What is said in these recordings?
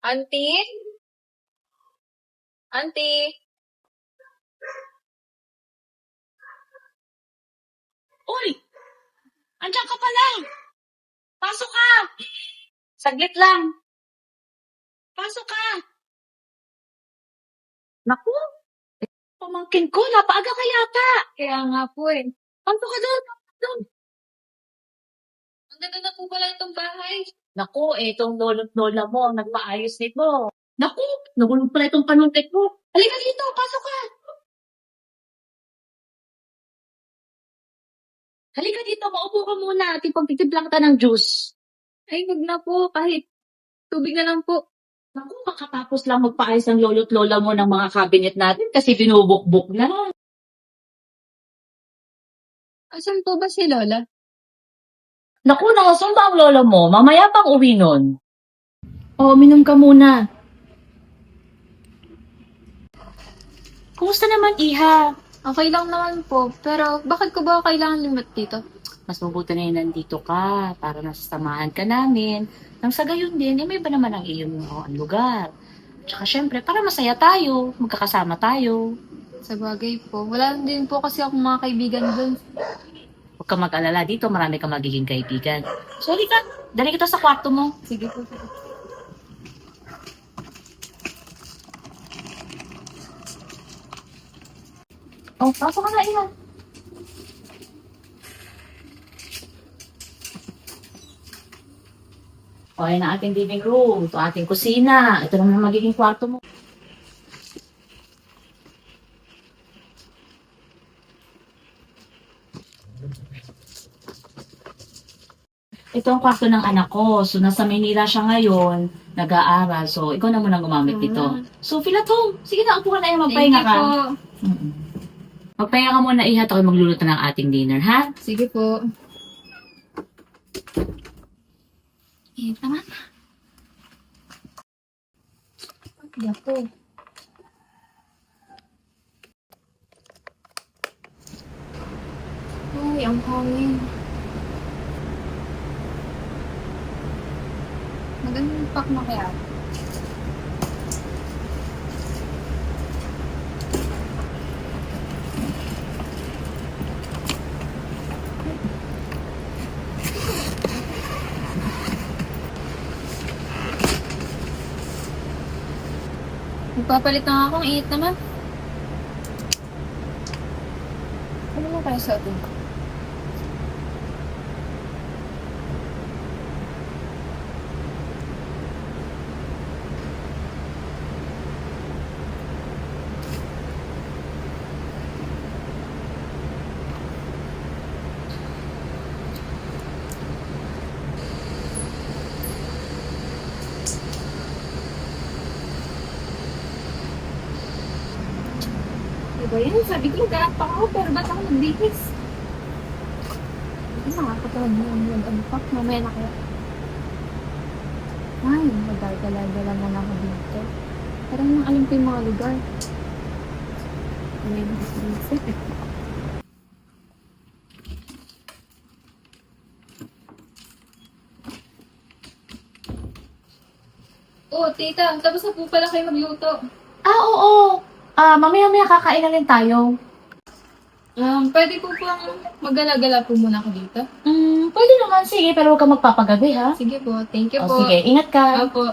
Auntie? Auntie? Uy! Andiyan ka pala! Pasok ka! Saglit lang. Pasok ka! Naku, Pamangkin ko, napaaga ka yata! kaya nga po eh. Pasok ka doon! Doon! Ang ganda na po pala itong bahay. Naku, itong lolo't lola mo ang nagpaayos nito. Naku, nagulog pala itong panuntek mo. Halika dito, pasok ka! Halika dito, maupo ka muna at ipagtitimpla kita ng juice. Ay, wag na po. Kahit tubig na lang po. Naku, makatapos lang magpaayos ng lolo't lola mo ng mga cabinet natin kasi binubukbuk na. Asan po ba si Lola? Naku, nakasumba ang lola mo. Mamaya pang uwi nun. O, minom ka muna. Kumusta naman, Iha? Okay lang naman po. Pero bakit ko ba kailangan lumat dito? Mas mabuti na yun nandito ka para nasasamahan ka namin. Nang sa gayon din, may iba naman ang iyong lugar. Tsaka syempre, para masaya tayo, magkakasama tayo. Sa bagay po. Wala din po kasi akong mga kaibigan doon. Huwag ka mag-alala dito, marami kang magiging kaibigan. So, halika, dali kita sa kwarto mo. Sige po. Oh, pasok ka na, Iha. O, yan ang ating living room. Ito ating kusina. Ito naman ang magiging kwarto mo. Ito ang kwarto ng anak ko. So, nasa Maynila siya ngayon, nag-aaral. So, ikaw na muna gumamit dito. So, feel at home. Sige na, upo ka na, magpahinga ka. Mm-mm. Magpahinga ka muna, Iha. Ako magluluto ng ating dinner, ha? Sige po. Naman. Hindi po. Uy, ang hangin. Magandang pak na kaya. Magpapalit na akong init naman. Ano mo kaya sa atin ko? Diba yan? Sabi ko magkarat pa ako, pero ba't ako nagbihis? Hindi nakakatawad mo yung mag-unpack. Mamaya na kaya. Ay, magdadala-dala na lang ako dito. Parang nang alam ko yung mga lugar. May nakasisip eh. Oh, tita, tapos na po pala kayo magluto. Ah, oo. Mamaya-maya kakain na rin tayo. Pwede po bang magala-gala po muna ako dito? Pwede naman. Sige, pero huwag ka magpapagabi, ha? Sige po, thank you O, po. sige. Ingat ka. Opo.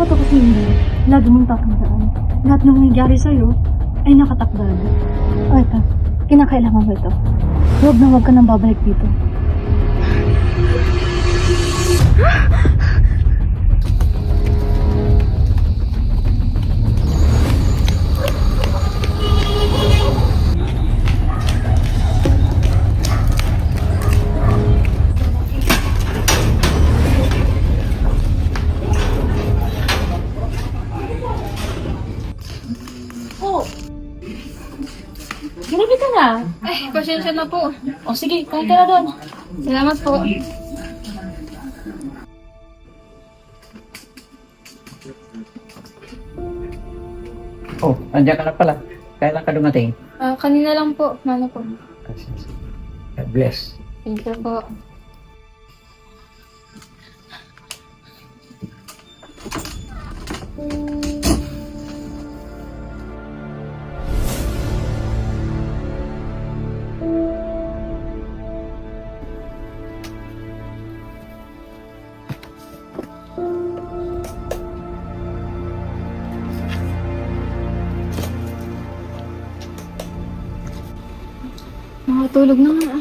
Dapat ako hindi. Lagi mong tatandaan. Lahat ng nangyari sa'yo ay nakatakdad. O ito, kinakailangan mo ito. Huwag na huwag ka nang babalik dito. Oh! Grabe ka na. Pasensya na po. O sige, kain ka na doon. Salamat po. Oh, andiyan ka na pala. Kailan ka dumating? Kanina lang po. Mano po. God bless. Thank you po. Makatulog na nga.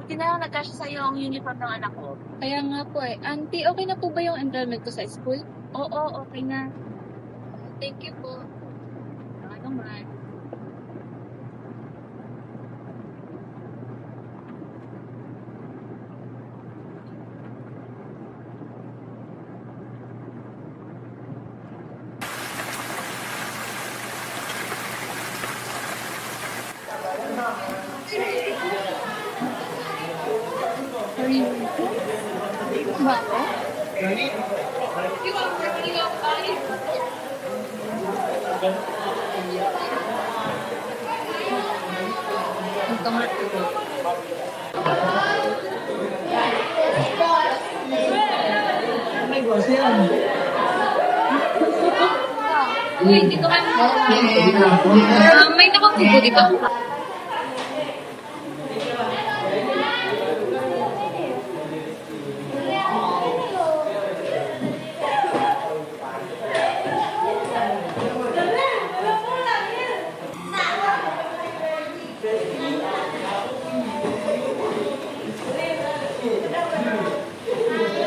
Buti na lang nagkasya sa'yo ang uniform ng anak ko. Kaya nga po eh. Auntie, okay na po ba yung enrollment ko sa school? Oo, okay na. Thank you po. Ano man. Ba ako? Ito nga. Uy, dito ka. May nakapupo dito.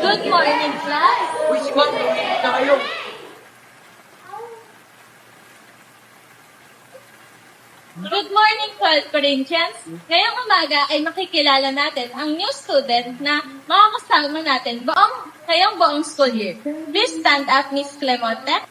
Good morning, class. Which one? Na kayo? Good morning, 12 Corinthians. Ngayong umaga ay makikilala natin ang new student na makakasama natin ngayong buong school year. Please stand up, Miss Clemonte.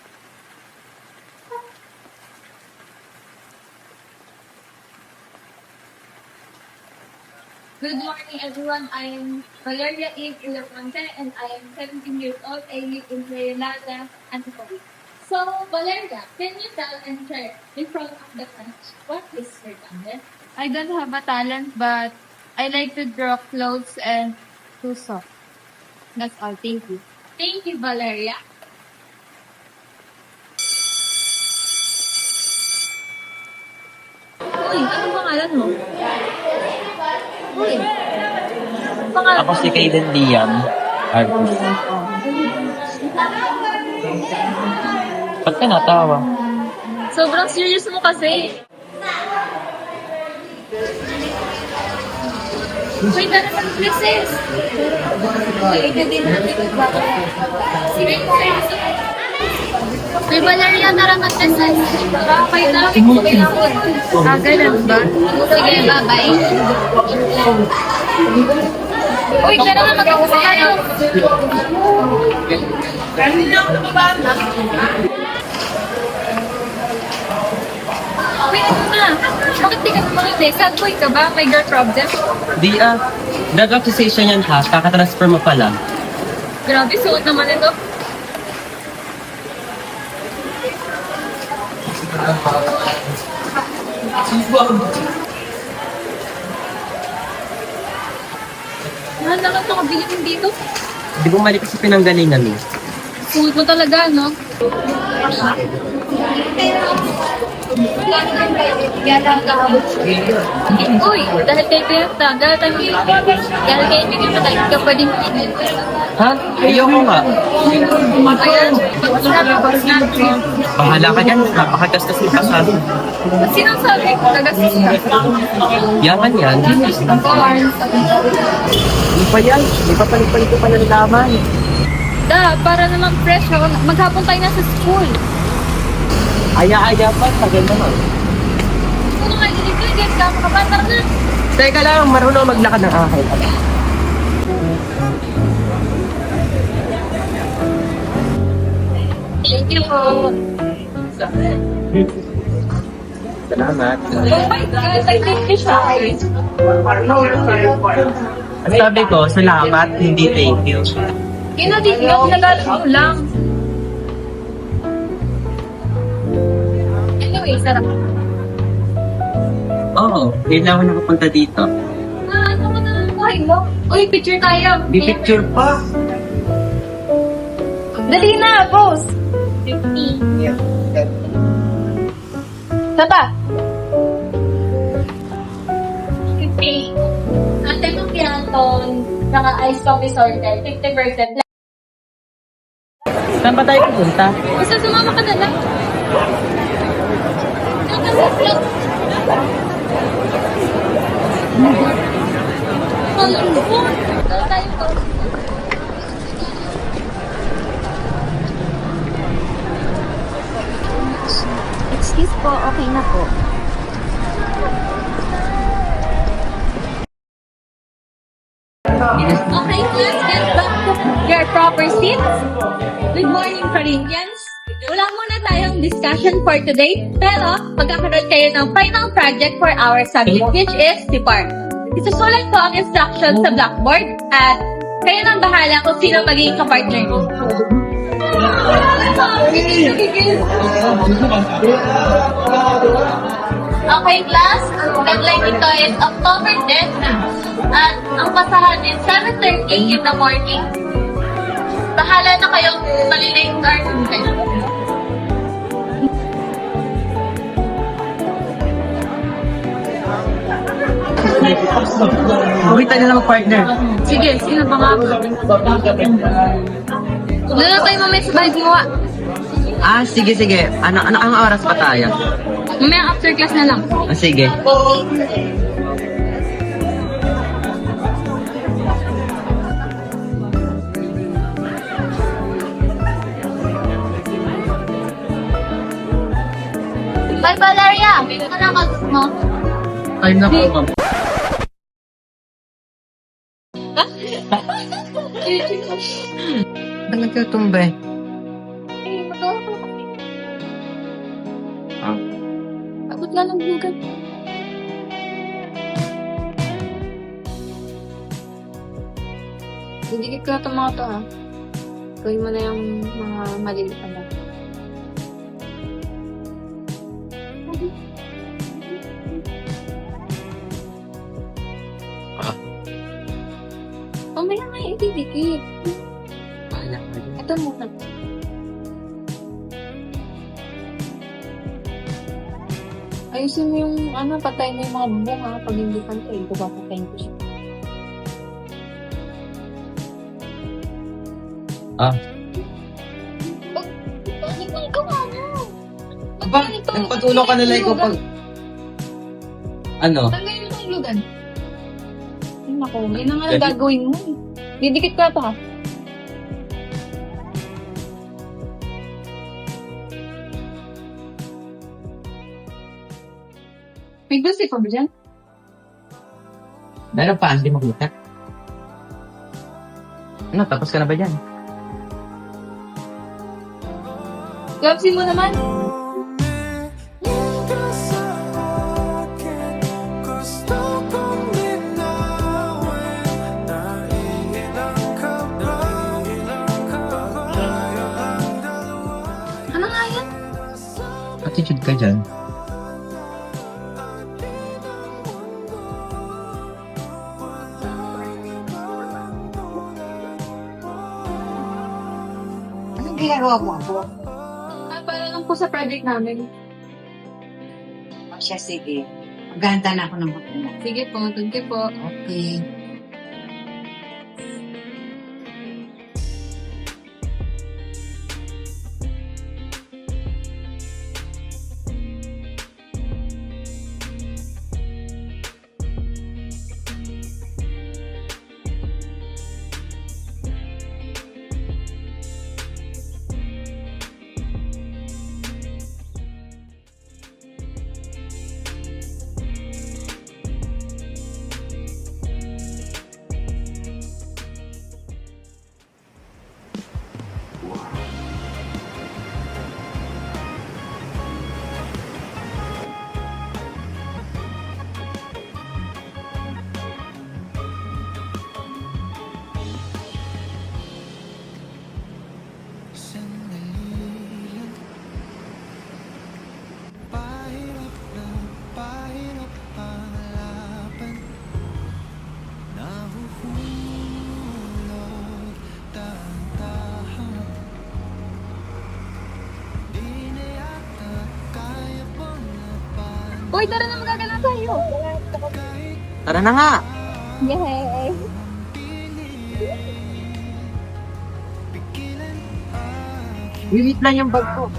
Good morning, everyone. I am Valeria Eve Ilafonte, and I am 17 years old. I live in Reynalda, Antipolo. So, Valeria, can you tell and share in front of the class what is your talent? I don't have a talent, but I like to draw clothes and to sew. That's all. Thank you. Thank you, Valeria. Uy, anong pangalan mo? Uy, pangalan Ako si Kaden Liam. Artist. Ba't ka natawa? Sobrang serious mo kasi. Wait, ano naman, princess? Uy, hindi natin. Sige, May Valeria, tara mag-test. Okay lang. Ganun ba? Sige, bye-bye. Uy, tara na mag-usap tayo. Wait, ano na? Bakit di ka tumakit? Sad boy ka ba? May girl problem? Di drug accusation yan ha, kakatransfer mo pa lang. Grabe, suot naman ito. Mahal na lang ito, kabili mo dito. Hindi bumalik kasi pinanggalingan mo. Suot mo talaga, no? Uy, dahil kay Berta, dahil kay Bigyan pa tayo, ka pwedeng pinil. Ha? Ayoko nga. Ayan, pag-usabi ko na. Bahala ka dyan, napakagastos ng pasado. Ba't sinasabi ko, nagastos ka? Yaman yan. Of course. Hindi pa yan. Hindi pa palit-palit ko pa ng laman. Da, para naman fresh ako. Maghapon tayo na sa school. Aya-aya pa, tagal naman. Ano nga, dito, get ka, makabatar na. Teka lang, marunong maglakad ng akin. Thank you po. Salamat. Oh my God, thank you siya. Sabi ko, salamat, hindi thank you. Kinadikot, nagalit mo lang. Anyway, sarap. Oo, hindi na ako nakapunta dito. Ano ka na ng buhay mo? Uy, picture tayo. Di picture pa. Dali na, pose! 50. Tata! 50. Ate mo Pianton, saka ice coffee sorter, 50%. Saan ba tayo pupunta? Basta sumama ka na lang. Excuse po, okay na po. Okay, let's get back to your proper seats. Good morning, Corinthians. Wala muna tayong discussion for today, pero magkakaroon kayo ng final project for our subject, which is CPAR. Isusulat ko ang instructions sa blackboard at kayo nang bahala kung sino magiging kapartner ko. Okay, class. Ang deadline nito is October 10 at ang pasahan is 7:30 in the morning. Bahala na kayong malilate or hindi. Uwi tayo na lang partner. Sige, sino ba nga? Huwag na lang tayo mamaya sa bahay gumawa. Sige. Ang oras pa tayo? Mamaya after class na lang. Sige. Bye, Valeria! Ano ka mo? Ay, naku, ma'am. Ang nagkatumba eh. Abot na lang bugan. Didikit ko na itong mga to, ha? Gawin mo na yung mga maliliit na lang. Mamaya nga yung ididikit. Bahala ka dyan. Ito muna. Ayusin mo yung, patay na yung mga bubong, ha? Pag hindi pantay, papatayin ko siya. Ano yung gawa mo? Aba, nagpatulong ka nila ikaw pag... Ano? Tanggalin mo itong lugan. Ay, naku, yun ang nga gagawin mo. Didikit ko ito, ha? May gusto pa ba dyan? Meron pa, hindi makita. Ano, tapos ka na ba dyan? Gapsin mo naman. Ano nga yan? Attitude ka dyan. Anong ginagawa mo ako? Para lang po sa project namin. O siya, sige. Maghahanda na ako ng bakuna. Sige po, thank you po. Okay. Uy, tara na magagala tayo. Tara na nga! Yay! Wait lang yung bag ko.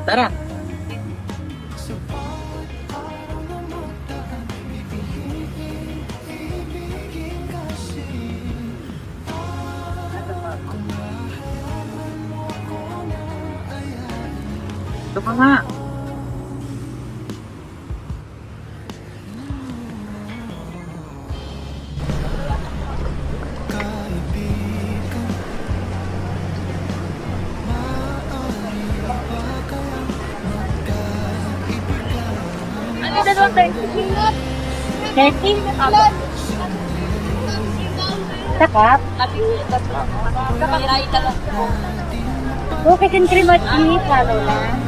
Tara! Ito pa nga! Ano dalawang 30 minutes? 30? Sakap. Kapag-iray talaga. Cookies and cream at cheese, lalo na.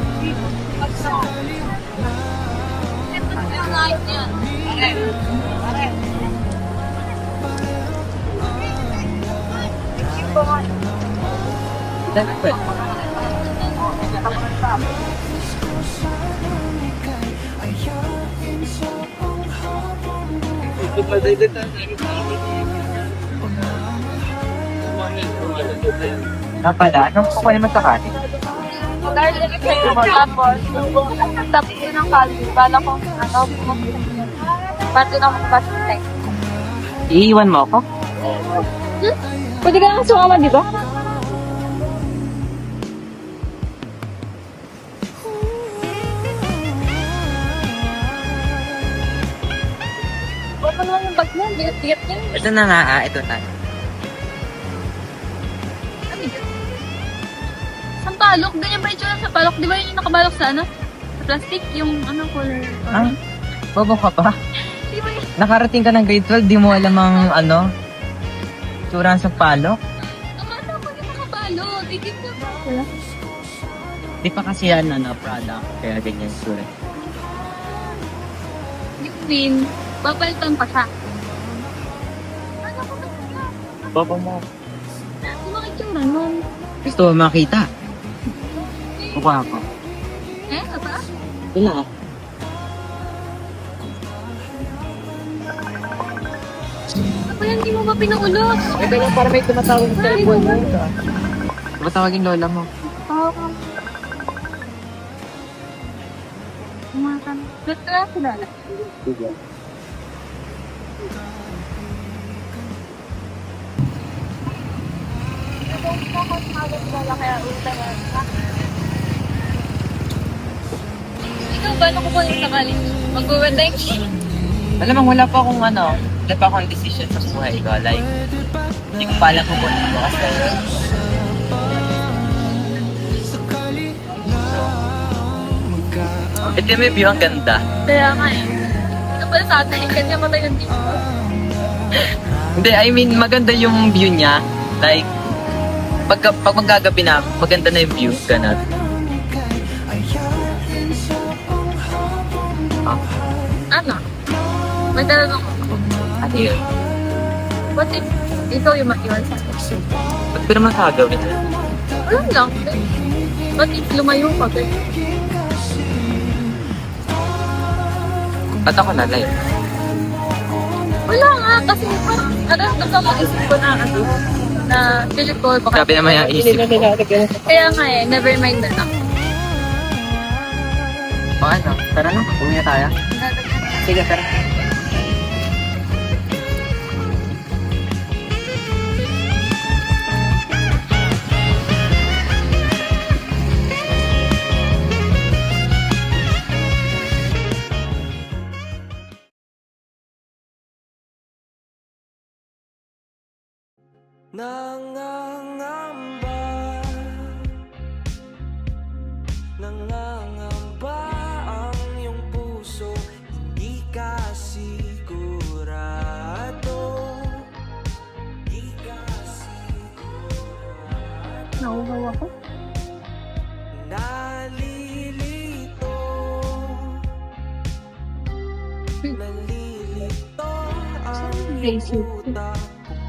Pala, anong kukunin mo sa kanin? Garlic kayo. Tapos, tapos yun ang kalbi. Bala ko, ba't yun ako magpasitay? Iiwan mo ako? Pwede ka nang sumama, di ba? Huwag mo naman yung bag mo. Bigat-bigat niya. Ito na nga, ito na. Sampalok? Ganyan ba yung tsura sa palok? Di ba yun yung nakabalok sa ano? Sa plastic? Yung ano, color. Ah? Bobo ka pa? Di ba yun? Nakarating ka ng grade 12, di mo alam ang ano? Tsura sa palok? Akala ko yung nakabalok. Itin ka ba? Di pa kasi yan, product. Kaya ganyan tsura. Yung pin, papalitan pa siya. Ano ko na? Bobo mo. Ano makitsura nun? Gusto mo makita? Mukha ako. Eh, apa? Wala. Apa yan? Di mo ba pinuulot? Eh, pero para may tumatawag sa telephone mo. Tumatawag yung lola mo. Oo. Kumakan. Gusto na kilala. Ikaw ba, ano ko po yung sakaling mag-wedding? Alam mo, wala pa akong decision sa buhay ko. Like, hindi ko pa alam kung ano ko kasi. Ito may view, ang ganda. Kaya nga eh. Ito pala sa atin, kanya matay ng dito. Hindi, I mean, maganda yung view niya. Like, pag magagabi na, maganda na yung view. Ganun. Ano? May talagang ako. Ano yun? What if ikaw yung mag-iwan sa akin? Ba't ko naman kagawin? Wala lang. What if lumayo ka? Ba't ako na like? Wala nga, kasi parang, gusto mo isip ko na na Philip ko, baka... Grabe naman yung isip ko. Kaya nga eh, never mind na lang. O ano, tara na, uwi na tayo. Sige, tara. Nangangamba, nangangamba ang iyong puso, hindi ka sigurado, hindi ka sigurado. Nauhaw ako. Nalilito, nalilito ang iyong utak.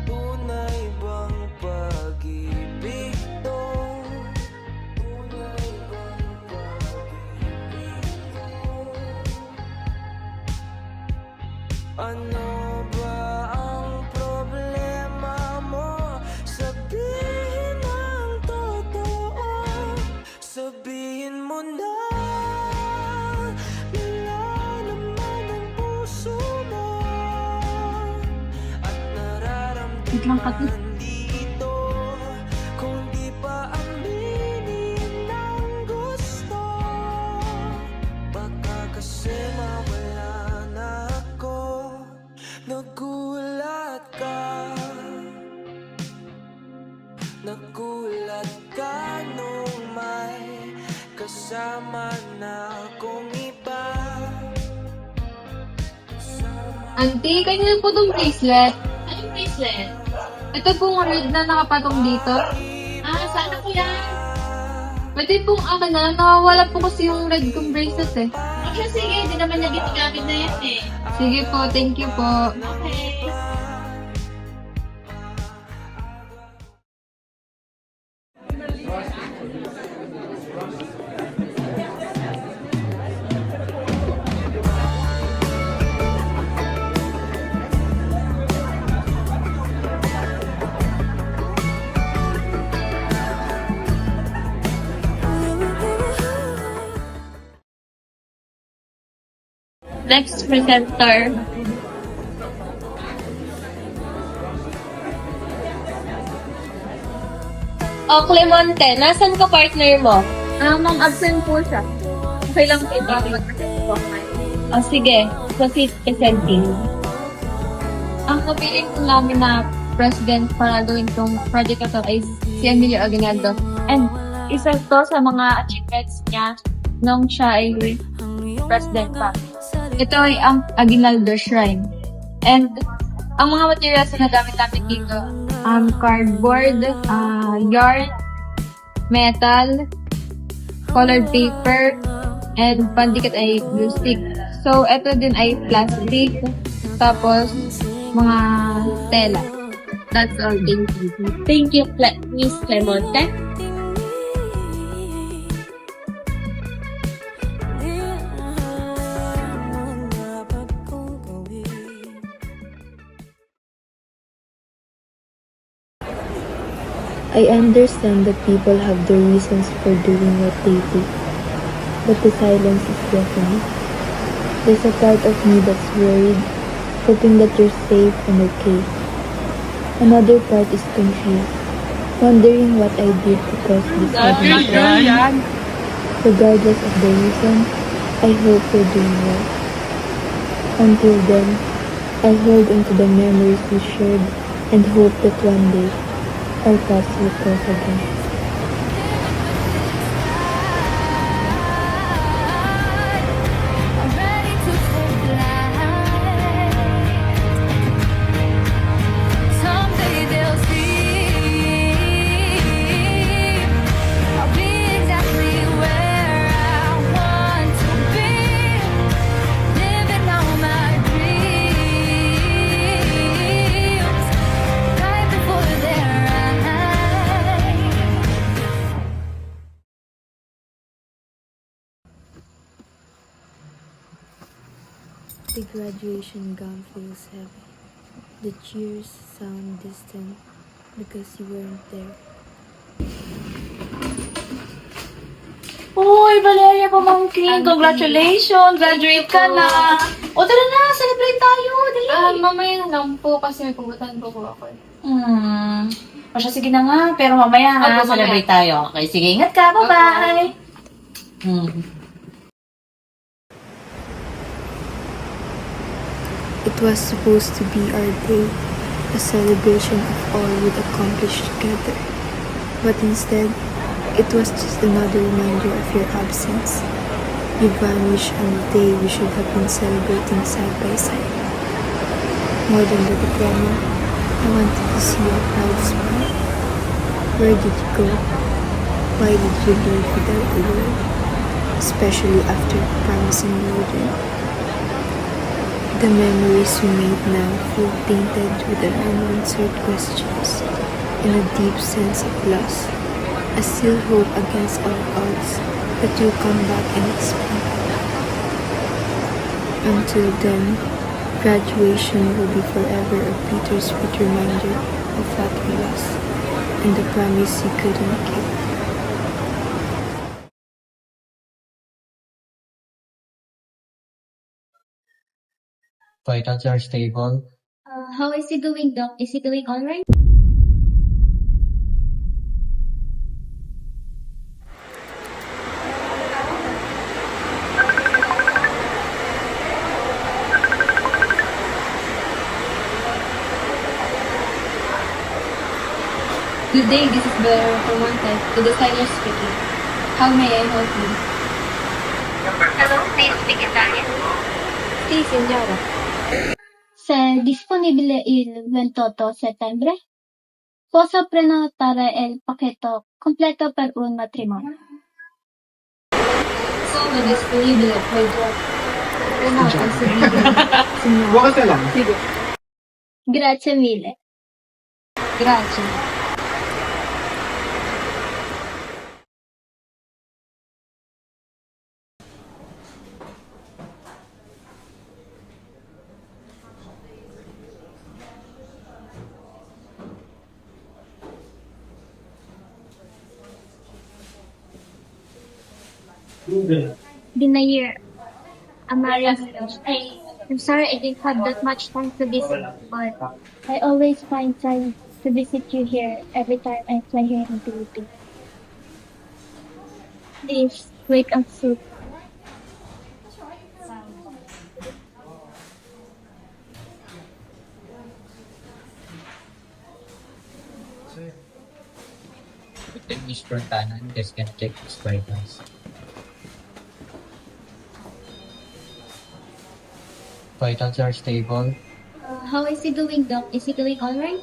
Tunay bang pag-ibig to? Tunay bang pag-ibig to? Ano ba ang problema mo? Sabihin ang totoo. Sabihin mo na nilalaman ang puso mo at Biglang kasi. nararamdaman dito kung di pa aminin ang gusto. Baka kasi mawala na ako. Nagulat ka, nagulat ka nung may kasama na akong iba. Auntie, kanina po itong bracelet. Anong bracelet? Ito pong red na nakapatong dito. Sana ko yan. Pwede pong akin na lang. Nawawala po kasi yung red kong bracelet eh. Okay, sige, di naman niya ginagamit na yan eh. Sige po, thank you po. Okay. Next presenter. O, Clemonte, nasan ka partner mo? Ma'am, absent po siya. Okay lang ito. O, sige. Proceed presenting. Ang kapiling po namin na president para gawin tong project na to ay si Emilio Aguinaldo. And isa to sa mga achievements niya nung siya ay president pa. Ito ay ang Aguinaldo Shrine. And ang mga materials na nagamit namin dito, cardboard, yarn, metal, colored paper, and pandikit ay glue stick. So, ito din ay plastic, tapos mga tela. That's all. Thank you. Thank you, Miss Clemonte. I understand that people have their reasons for doing what they do, but the silence is deafening. There's a part of me that's worried, hoping that you're safe and okay. Another part is confused, wondering what I did to cause this heaven. Regardless of the reason, I hope you're doing well. Until then, I hold onto the memories we shared and hope that one day our paths will cross again. The graduation gown feels heavy. The cheers sound distant because you weren't there. Uy, Valeria Pamangkin, congratulations! Graduate ka na! O tara na, celebrate tayo! Dali! Mamaya na lang po kasi may pupuntahan po ako. O siya, sige na nga. Pero mamaya ha, Opo, mamaya. celebrate tayo. Okay, sige, ingat ka. Bye-bye! It was supposed to be our day, a celebration of all we'd accomplished together. But instead, it was just another reminder of your absence. You vanished on the day we should have been celebrating side by side. More than the diploma, I wanted to see your proud smile. Where did you go? Why did you leave without a word? Especially after promising you wouldn't. The memories we made now feel tainted with our unanswered questions and a deep sense of loss. I still hope against all odds that you'll come back and explain. Until then, graduation will be forever a bittersweet reminder of what we lost and the promise you couldn't keep. Vitals are stable. How is he doing, Doc? Is he doing alright? Good day, this is the Vermonte, the designer speaking. How may I help you? Hello, may I speak Italian? Sì, signora. Se è disponibile il 28 settembre, posso prenotare il pacchetto completo per un matrimonio. Sono disponibile poi dopo. Renato, signora. Bukas na lang. Sige. Grazie mille. Grazie. Been a year. I'm sorry I didn't have that much time to visit, but I always find time to visit you here every time I fly here in Philippines. Please, wake up soon. Miss Frontana, just can check his vitals. Vitals are stable. How is he doing, Doc? Is he doing alright?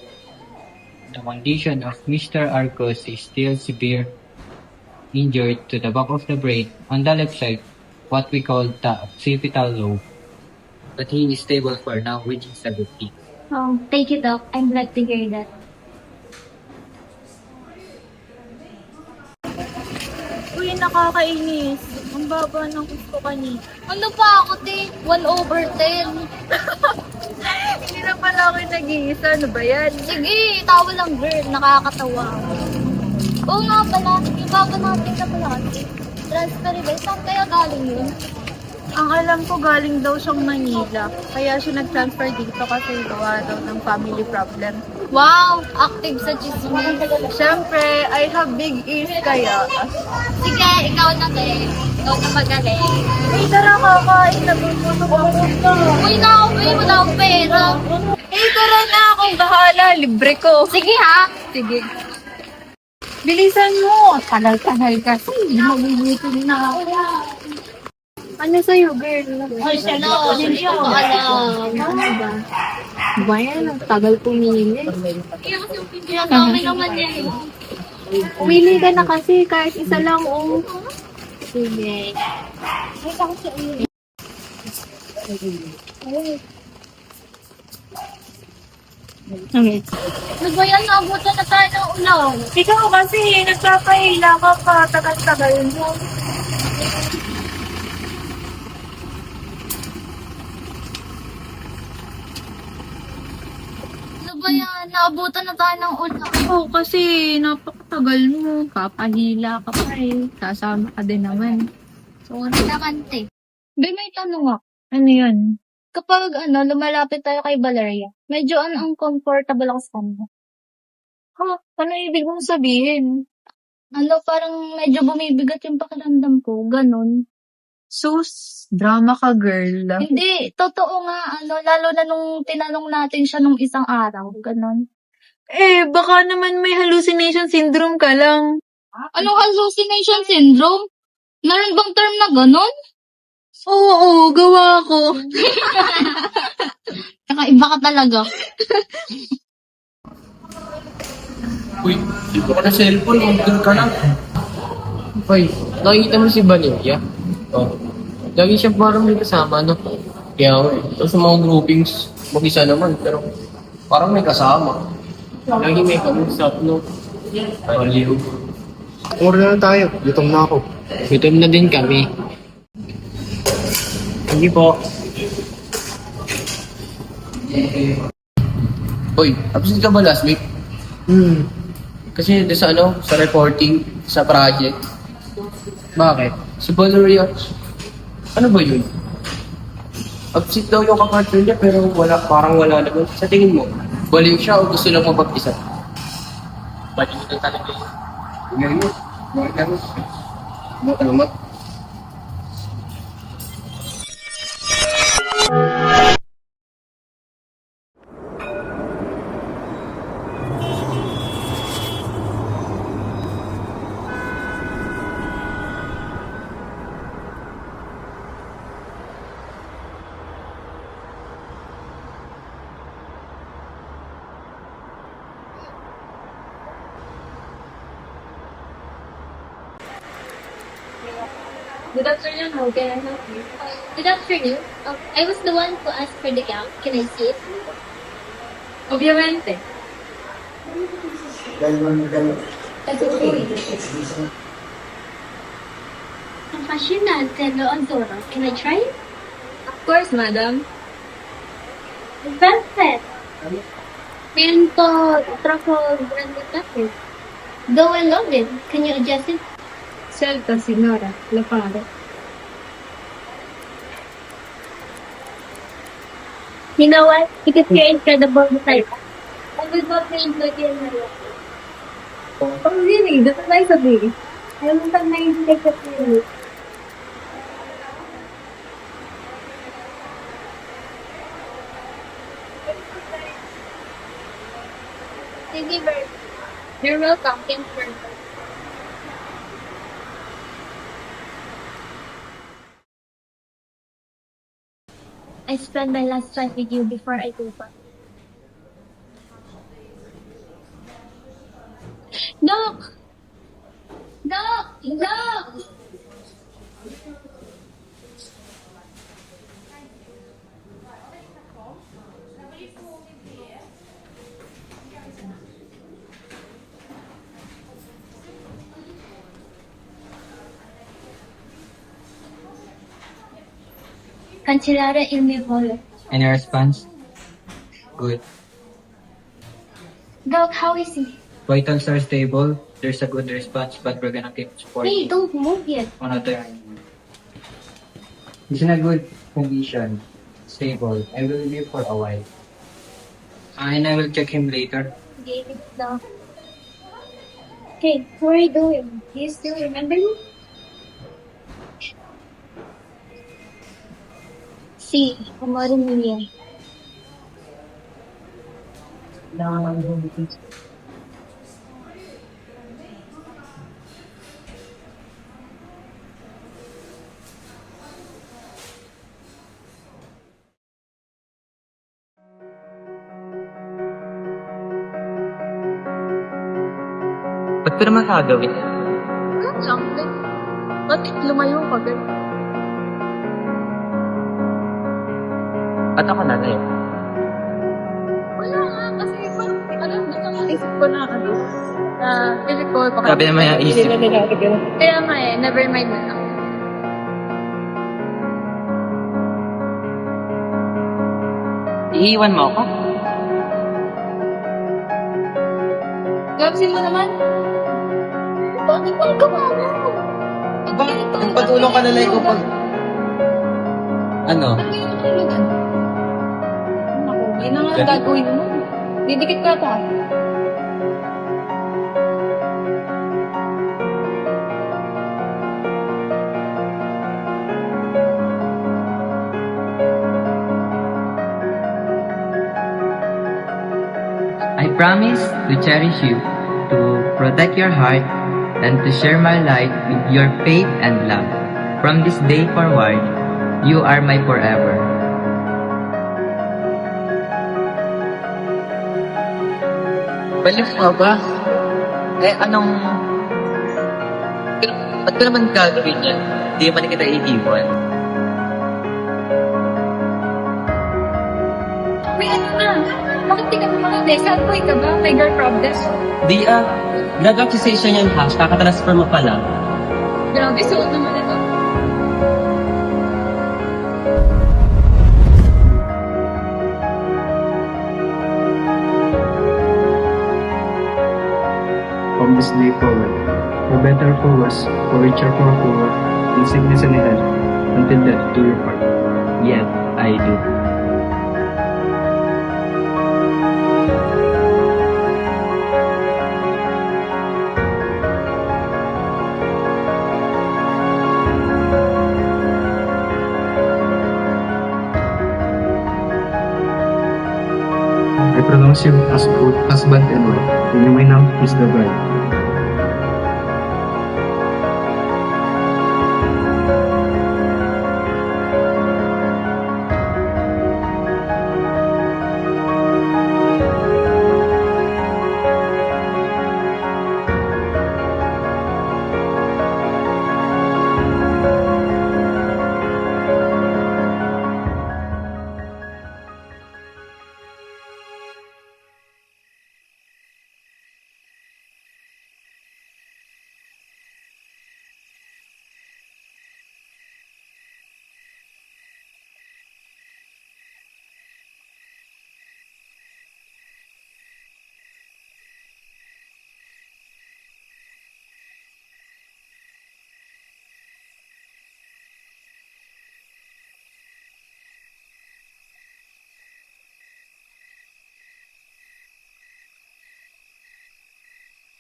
The condition of Mr. Arcos is still severe injured to the back of the brain on the left side, what we call the occipital lobe. But he is stable for now, which is a good thing. Oh, thank you, Doc. I'm glad to hear that. Uy, nakakainis. Ang baba ng gusto kanina. Ano pa ako, te? 1/10. Hindi na pala ako nag-iisa. Ano ba yan? Sige, tawa lang, girl. Nakakatawa. Oo nga pala. Yung baba natin na pala. Transfer ba? Saan kaya galing yun? Ang alam ko galing daw siyang Manila. Kaya siya nag-transfer dito kasi gawa daw ng family problem. Wow! Active sa chismis. Siyempre, I have big ears kaya. Sige, ikaw na din. Ikaw na magaling. Ay, tara kakain na. Busog ako. Uy, wala akong pera. Eh, tara na. Akong bahala. Libre ko. Sige ha. Sige. Bilisan mo. Tagal-tagal kasi. Magugutom na ako. Ano sa'yo, girl? Ay, hello. Hindi ko alam. Ano ba? Ba yan? Ang tagal pumili. Ang dami naman yan. Pumili ka na kasi kahit isa lang. Oh. Sige. Okay. Ano ba yan? Naabutan na tayo ng ulang. Ikaw kasi, nagpapahila ka pa. Tagal-tagal mo. Ano ba yan? Naabutan na tayo ng ulang. Oo, kasi napakatagal mo. Papahila ka pa eh. Kasama ka din naman. Sorry naman, te. Be, may tanong ako. Ano yun? Kapag lumalapit tayo kay Valeria, medyo uncomfortable ako sa kanya. Ha? Ano ibig mong sabihin? Parang medyo bumibigat yung pakiramdam ko, ganun. Sus, drama ka, girl. Hindi, totoo nga, lalo na nung tinanong natin siya nung isang araw, ganun. Eh, baka naman may hallucination syndrome ka lang. Anong hallucination syndrome? Meron bang term na ganun? Oo, gawa ko. Kakaiba ka talaga. Uy, dito ka na cellphone, mag-doon ka na. Uy, nakikita mo si Valeria? Oh. Lagi siya parang may kasama, no? Kaya, sa mga groupings, mag-isa naman, pero parang may kasama. Lagi may kamusap, no? Aliw. Order na tayo. Gutom na ako. Gutom na din kami. Hindi po. Uy, absent ka ba last week? Kasi doon sa sa reporting, sa project. Bakit? Si Valeria, ano ba yun? Absent daw yung kapartner niya pero parang wala naman. Sa tingin mo, baliw siya o gusto lang mapag-isa? Baliw na talaga yun. Ngayon mo, bakit ano? Ano? Good afternoon. How can I help you? Good afternoon. I was the one who asked for the gown. Can I see it? Obviamente. That's okay. Ang fashion Tello Azora. Can I try it? Of course, madam. Velvet. Meron po truffle branded jacket. Though I love it. Can you adjust it? Celta, signora. Lo pare. You know what? Because you're incredible designer. I would not be included in my life. Oh, really? That's nice of you. I will not mind take a few. Thank you very much. You're welcome. Thank you very much. I spent my last time with you before I go back. Doc! Doc! Doc! Cancellare il mio volo. Any response? Good. Doc, how is he? Vitals are stable. There's a good response, but we're gonna keep Hey, supporting. don't move yet. Another. He's in a good condition, stable. I will leave for a while. And I will check him later. Okay, now. Okay, where are you going? Do you still remember me? Sí, amor mío. Ba't ko naman gagawin? Wala lang. Bakit lumayo ka, girl? At ako na eh. Wala nga, kasi parang, alam, doon lang naisip ko na, feeling ko, baka... Sabi naman yung isip. Kaya nga never mind na lang. Iiwan mo ako? Gabsin mo naman. Bakit ang gawa mo? Bakit? Nagpatulong ka na lang ko pag... Ano? Ano yung nakalimutan? Naku, yun na nga ang gagawin mo. Didikit ka ata. I promise to cherish you, to protect your heart, and to share my life with your faith and love. From this day forward, you are my forever. Balik mo ba? Anong... Ba't ko naman gagawin yan? Hindi man kita iiwan. May ano na? Bakit di ka naman sad boy ka ba? May girl problem? Di grad accusation yan ha. Kakatransfer mo pala. Grabe, suot naman ito. From this day forward, for better or for worse, for richer or for poorer, in sickness and in health, until death do your part. Yes, I do. I pronounce you as both husband and wife, and you may now kiss the bride.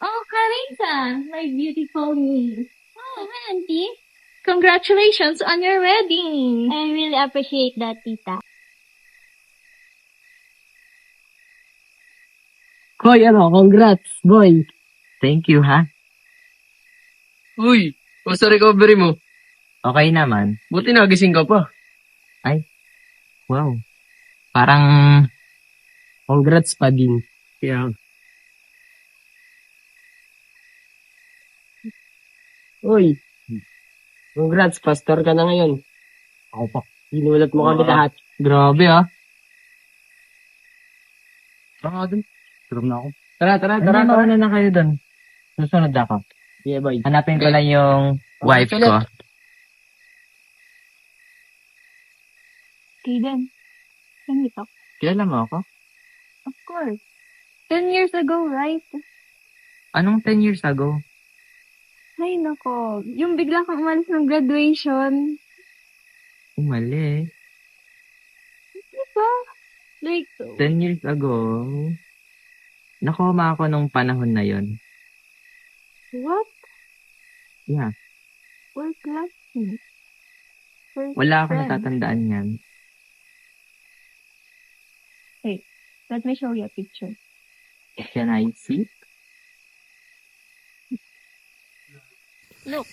Oh, Carissa, my beautiful niece. Oh, Auntie. Congratulations on your wedding. I really appreciate that, tita. Hoy, congrats, boy. Thank you, ha? Uy, kumusta recovery mo? Okay naman. Buti nagising ka pa. Wow. Parang... Congrats pa din. Kaya... Uy, congrats, pastor ka na ngayon. Ako pa. Inulat mo kami lahat. Grabe, ha? Tara dun. Tulog na ako. Tara. Ano na kayo dun? Susunod ako. Yeah, boy. Hanapin ko lang yung wife ko. Kaden, can we talk? Kilala mo ako? Of course. 10 years ago, right? Anong 10 years ago? Ay, nako. Yung bigla kang umalis ng graduation. umalis. Diba? Like, 10 years ago, nakoma ako nung panahon na yon. what? Yeah, We're classmates. We're wala ako friends. natatandaan yan. Let me show you a picture. Can I see? Look.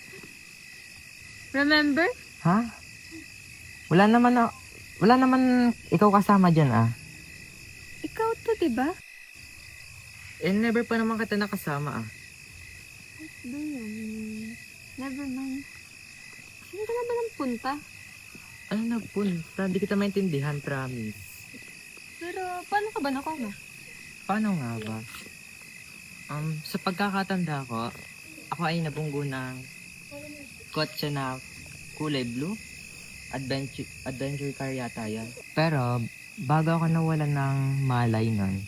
Remember? Ha? Wala naman ikaw kasama dyan ah. Ikaw to, diba? Never pa naman kita nakasama ah. Ba yun? Never mind. Saan ka na ba nang punta? Ano na punta? Di kita maintindihan, promise. Pero, paano ka ba nakoma? Paano nga ba? Sa pagkakatanda ko, ako ay nabunggo ng kotse na kulay blue. Adventure car yata yan. Pero, bago ako nawalan ng malay nun,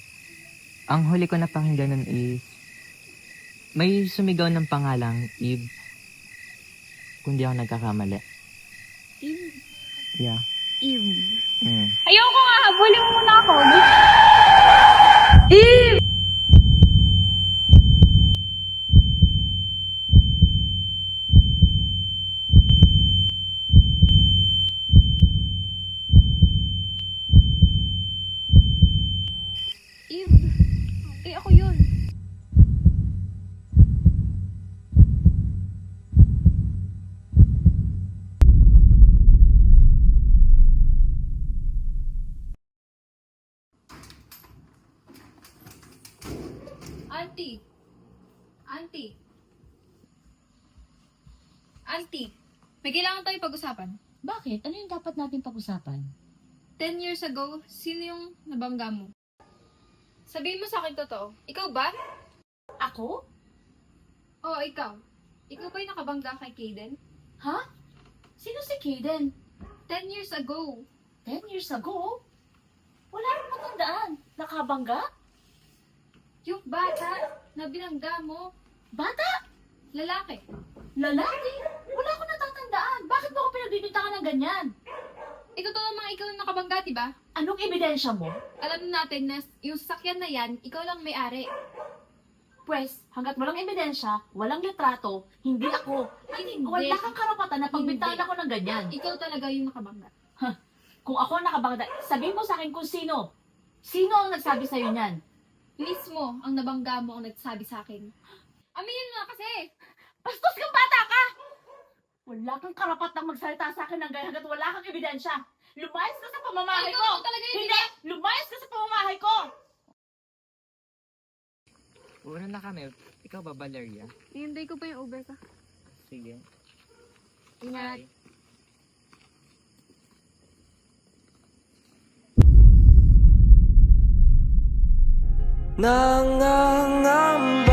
ang huli ko na pakinggan nun is, may sumigaw ng pangalang Eve. Kung di ako nagkakamali. Eve. Yeah. Eve. Mm. Ayoko nga! Habulin mo muna ako! Eve! Eve! Eh, ako yun. Auntie! Auntie! Auntie! May kailangan tayo pag-usapan. Bakit? Ano yung dapat natin pag-usapan? 10 years ago, sino yung nabangga mo? Sabihin mo sa akin totoo. Ikaw ba? Ako? Oo, ikaw. Ikaw ba yung nakabangga kay Kaden? Ha? Sino si Kaden? 10 years ago. 10 years ago? Wala rin matandaan. Nakabangga? Yung bata na binangga mo. Bata? Lalaki. Lalaki? Wala ko natatandaan. Bakit mo ako pinagbibintangan ng ganyan? Ito to namang ikaw yung nakabangga, diba? Anong ebidensya mo? Alam natin na yung sasakyan na yan, ikaw lang may-ari. Pwes, hanggat walang ebidensya, walang litrato, hindi ako. Hindi. Wala kang karapatan na pagbintangan Hindi. ako ng ganyan. Ikaw talaga yung nakabangga. Kung ako ang nakabangga, sabihin mo sa akin kung sino. Sino ang nagsabi sa'yo niyan? Mismo, ang nabangga mo ang nagsabi sa akin. Aminin mo na kasi! Bastos kang bata ka! Wala kang karapatang magsalita sa akin ng ganyan hanggat wala kang ebidensya. Lumayas ka sa pamamahay ko! Ikaw talaga yung Hindi! Lumayas ka sa pamamahay ko! Una na kami. Ikaw ba, Valeria? Hihintay ko pa yung Uber ka. Sige. Ingat. Bye. Nangangamba